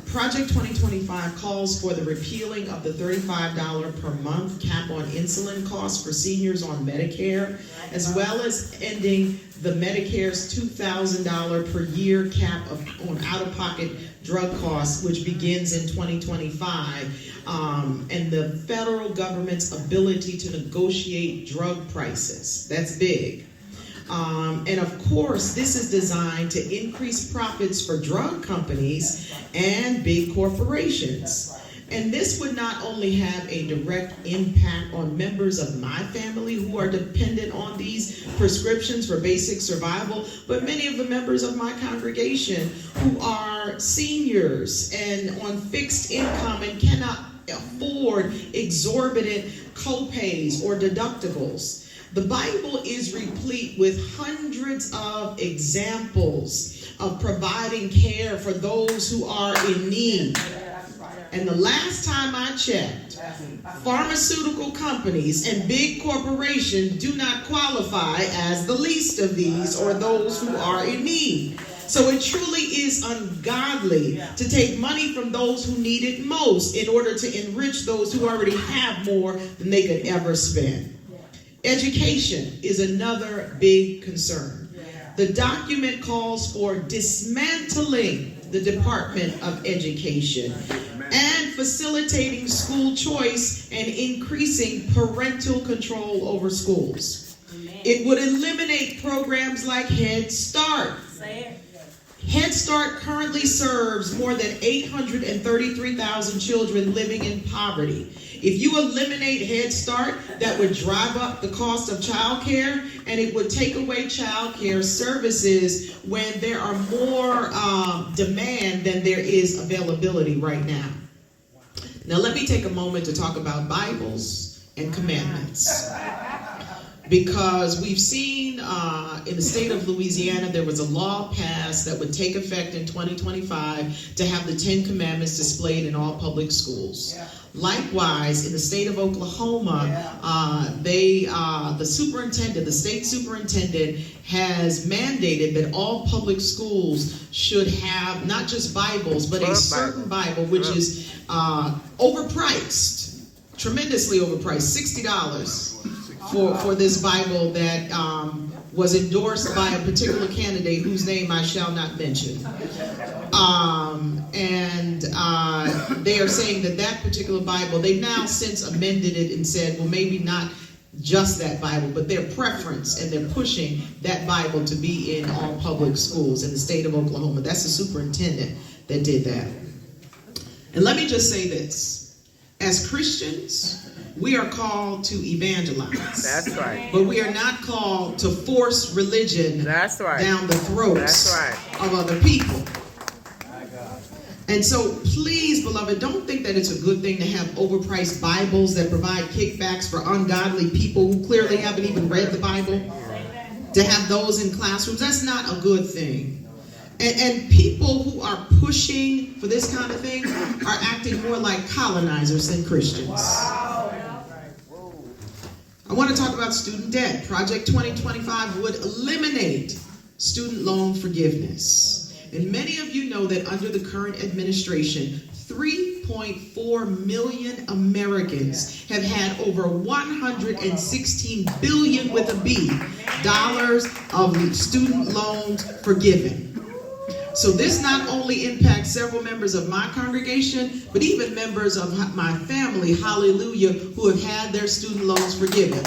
Project 2025 calls for the repealing of the $35 per month cap on insulin costs for seniors on Medicare, as well as ending the Medicare's $2,000 per year cap on out-of-pocket drug costs, which begins in 2025, and the federal government's ability to negotiate drug prices. That's big. And of course, this is designed to increase profits for drug companies and big corporations. And this would not only have a direct impact on members of my family who are dependent on these prescriptions for basic survival, but many of the members of my congregation who are seniors and on fixed income and cannot afford exorbitant copays or deductibles. The Bible is replete with hundreds of examples of providing care for those who are in need. And the last time I checked, pharmaceutical companies and big corporations do not qualify as the least of these or those who are in need. So it truly is ungodly to take money from those who need it most in order to enrich those who already have more than they could ever spend. Education is another big concern. The document calls for dismantling the Department of Education and facilitating school choice and increasing parental control over schools. It would eliminate programs like Head Start. Head Start currently serves more than 833,000 children living in poverty. If you eliminate Head Start, that would drive up the cost of child care, and it would take away child care services when there are more demand than there is availability right now. Now let me take a moment to talk about Bibles and commandments. Because we've seen in the state of Louisiana, there was a law passed that would take effect in 2025 to have the 10 Commandments displayed in all public schools. Likewise, in the state of Oklahoma, the state superintendent has mandated that all public schools should have not just Bibles, but a certain Bible, which is overpriced, tremendously overpriced, $60 for this Bible that was endorsed by a particular candidate whose name I shall not mention. They are saying that particular Bible, they've now since amended it and said, well, maybe not just that Bible, but their preference, and they're pushing that Bible to be in all public schools in the state of Oklahoma. That's the superintendent that did that. And let me just say this. As Christians, we are called to evangelize. That's right. But we are not called to force religion down the throats of other people. And so please, beloved, don't think that it's a good thing to have overpriced Bibles that provide kickbacks for ungodly people who clearly haven't even read the Bible. To have those in classrooms, that's not a good thing. And people who are pushing for this kind of thing are acting more like colonizers than Christians. I want to talk about student debt. Project 2025 would eliminate student loan forgiveness. And many of you know that under the current administration, 3.4 million Americans have had over 116 billion with a B dollars of student loans forgiven. So this not only impacts several members of my congregation, but even members of my family, hallelujah, who have had their student loans forgiven.